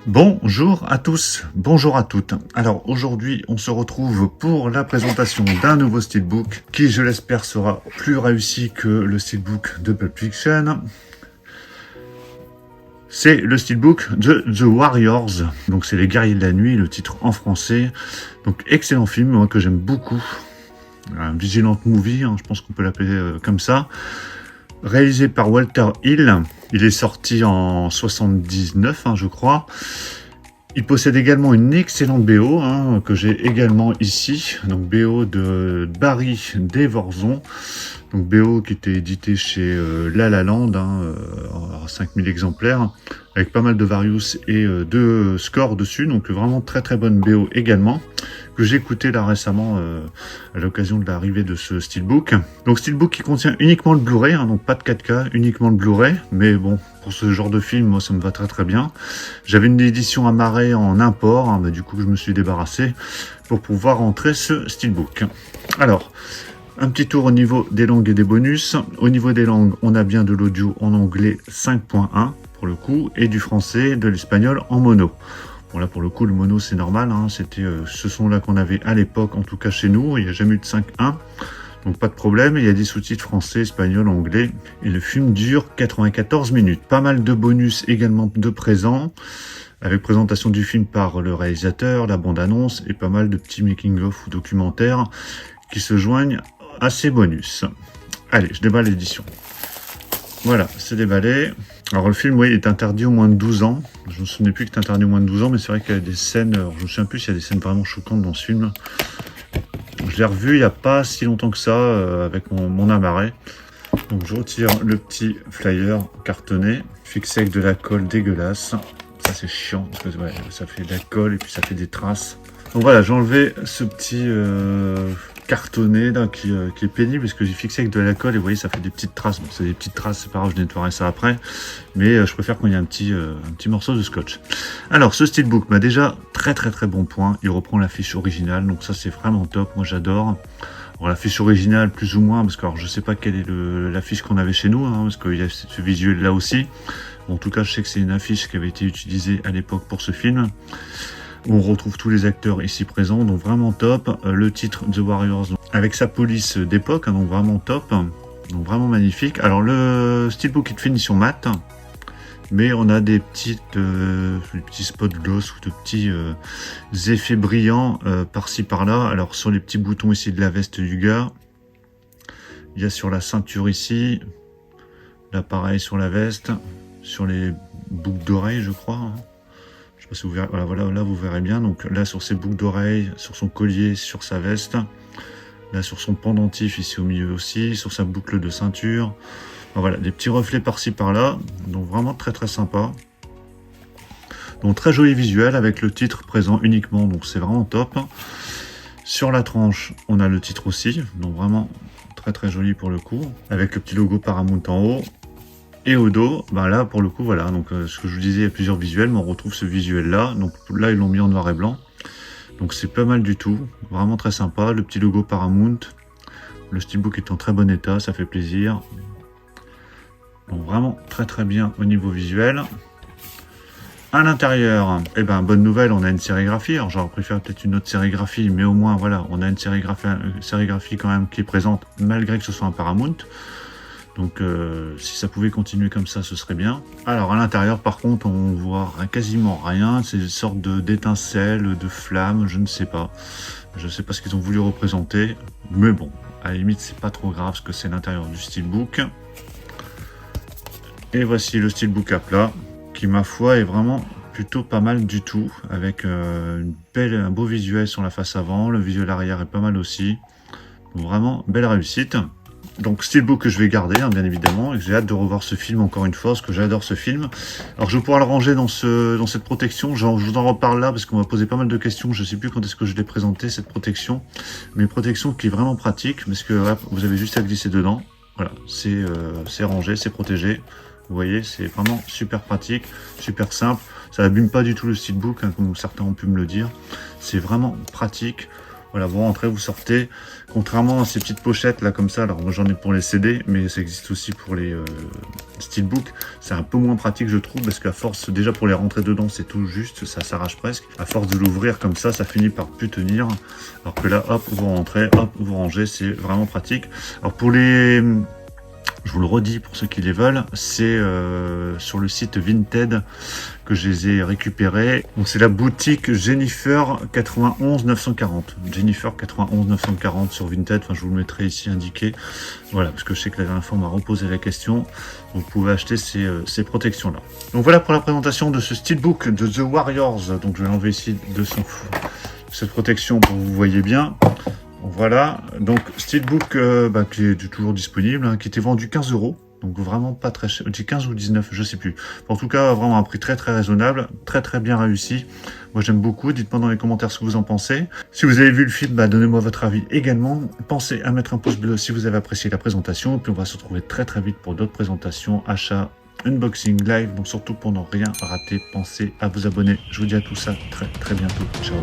Bonjour à tous, bonjour à toutes. Alors aujourd'hui, on se retrouve pour la présentation d'un nouveau steelbook qui, je l'espère, sera plus réussi que le steelbook de Pulp Fiction. C'est le steelbook de The Warriors, donc c'est Les Guerriers de la Nuit, le titre en français. Donc excellent film, moi, que j'aime beaucoup. Un Vigilant Movie, je pense qu'on peut l'appeler comme ça. Réalisé par Walter Hill. Il est sorti en 79, je crois. Il possède également une excellente BO, que j'ai également ici. Donc BO de Barry Devorzon. Donc BO qui était édité chez La La Land, 5000 exemplaires, avec pas mal de Various et de scores dessus. Donc vraiment très très bonne BO également, que j'ai écouté là récemment à l'occasion de l'arrivée de ce steelbook. Donc steelbook qui contient uniquement le Blu-ray, donc pas de 4K, uniquement le Blu-ray. Mais bon, pour ce genre de film, moi ça me va très très bien. J'avais une édition amarrée en import, mais du coup je me suis débarrassé pour pouvoir rentrer ce steelbook. Alors, un petit tour au niveau des langues et des bonus. Au niveau des langues, on a bien de l'audio en anglais 5.1 pour le coup, et du français, de l'espagnol en mono. Bon là pour le coup le mono c'est normal, c'était ce son là qu'on avait à l'époque, en tout cas chez nous, il n'y a jamais eu de 5.1. Donc pas de problème, il y a des sous-titres français, espagnol, anglais. Et le film dure 94 minutes. Pas mal de bonus également de présents, avec présentation du film par le réalisateur, la bande-annonce, et pas mal de petits making-of ou documentaires qui se joignent à ces bonus. Allez, je déballe l'édition. Voilà, c'est déballé. Alors le film, oui, est interdit au moins de 12 ans. Je ne me souvenais plus qu'il était interdit au moins de 12 ans, mais c'est vrai qu'il y a des scènes, alors je me souviens plus s'il y a des scènes vraiment choquantes dans ce film. Je l'ai revu il n'y a pas si longtemps que ça, avec mon amarré. Donc je retire le petit flyer cartonné, fixé avec de la colle dégueulasse. Ça c'est chiant, parce que ouais, ça fait de la colle et puis ça fait des traces. Donc voilà, j'ai enlevé ce petit cartonné là, qui est pénible, parce que j'ai fixé avec de la colle et vous voyez ça fait des petites traces. Bon, c'est des petites traces, c'est pas grave, je nettoierai ça après, mais je préfère quand il y a un petit morceau de scotch. Alors ce steelbook m'a déjà très très très bon point. Il reprend l'affiche originale, donc ça c'est vraiment top, moi j'adore. Alors l'affiche originale plus ou moins, parce que alors, je sais pas quelle est l'affiche qu'on avait chez nous, parce qu'il y a ce visuel là aussi. Bon, en tout cas je sais que c'est une affiche qui avait été utilisée à l'époque pour ce film. On retrouve tous les acteurs ici présents, donc vraiment top. Le titre The Warriors, avec sa police d'époque, donc vraiment top, donc vraiment magnifique. Alors le steelbook est de finition mat, mais on a des petits spots gloss ou de petits effets brillants par-ci par-là. Alors sur les petits boutons ici de la veste du gars, il y a sur la ceinture ici, là pareil sur la veste, sur les boucles d'oreilles je crois. Je sais pas si vous verrez, voilà, là vous verrez bien. Donc là sur ses boucles d'oreilles, sur son collier, sur sa veste, là sur son pendentif ici au milieu aussi, sur sa boucle de ceinture. Enfin, voilà, des petits reflets par-ci par-là, donc vraiment très très sympa. Donc très joli visuel avec le titre présent uniquement, donc c'est vraiment top. Sur la tranche, on a le titre aussi, donc vraiment très très joli pour le coup, avec le petit logo Paramount en haut. Et au dos, là pour le coup voilà, donc ce que je vous disais, il y a plusieurs visuels, mais on retrouve ce visuel là, donc là ils l'ont mis en noir et blanc, donc c'est pas mal du tout, vraiment très sympa, le petit logo Paramount, le steelbook est en très bon état, ça fait plaisir, donc vraiment très très bien au niveau visuel. À l'intérieur, bonne nouvelle, on a une sérigraphie, alors j'aurais préféré peut-être une autre sérigraphie, mais au moins voilà, on a une sérigraphie quand même qui est présente, malgré que ce soit un Paramount. Donc si ça pouvait continuer comme ça, ce serait bien. Alors à l'intérieur par contre, on voit quasiment rien. C'est une sorte d'étincelles, de flammes, je ne sais pas. Je ne sais pas ce qu'ils ont voulu représenter. Mais bon, à la limite, c'est pas trop grave, parce que c'est l'intérieur du steelbook. Et voici le steelbook à plat, qui ma foi est vraiment plutôt pas mal du tout. Avec un beau visuel sur la face avant. Le visuel arrière est pas mal aussi. Donc, vraiment, belle réussite. Donc steelbook que je vais garder, bien évidemment, et j'ai hâte de revoir ce film encore une fois, parce que j'adore ce film. Alors je vais pouvoir le ranger dans cette protection, je vous en reparle là, parce qu'on m'a posé pas mal de questions, je sais plus quand est-ce que je l'ai présenté cette protection, mais une protection qui est vraiment pratique, parce que là, vous avez juste à glisser dedans, voilà, c'est rangé, c'est protégé, vous voyez, c'est vraiment super pratique, super simple, ça n'abîme pas du tout le steelbook, comme certains ont pu me le dire, c'est vraiment pratique. Voilà, vous rentrez, vous sortez. Contrairement à ces petites pochettes là comme ça, alors moi j'en ai pour les CD, mais ça existe aussi pour les steelbooks. C'est un peu moins pratique je trouve, parce qu'à force, déjà pour les rentrer dedans c'est tout juste, ça s'arrache presque. À force de l'ouvrir comme ça finit par plus tenir. Alors que là, hop, vous rentrez, hop, vous rangez, c'est vraiment pratique. Alors pour les... Je vous le redis pour ceux qui les veulent, c'est sur le site Vinted que je les ai récupérés. Donc c'est la boutique Jennifer 91 940. Jennifer 91 940 sur Vinted. Enfin, je vous le mettrai ici indiqué. Voilà, parce que je sais que la dernière fois on m'a reposé la question. Donc, vous pouvez acheter ces protections-là. Donc voilà pour la présentation de ce steelbook de The Warriors. Donc je vais enlever ici cette protection pour que vous voyez bien. Voilà, donc steelbook qui est toujours disponible, hein, qui était vendu 15 €, donc vraiment pas très cher, 15 ou 19, je sais plus. En tout cas, vraiment un prix très très raisonnable, très très bien réussi. Moi j'aime beaucoup, dites-moi dans les commentaires ce que vous en pensez. Si vous avez vu le film, donnez-moi votre avis également. Pensez à mettre un pouce bleu si vous avez apprécié la présentation, et puis on va se retrouver très très vite pour d'autres présentations, achats, unboxing, live, donc surtout pour ne rien rater, pensez à vous abonner. Je vous dis à tout ça très très bientôt, ciao.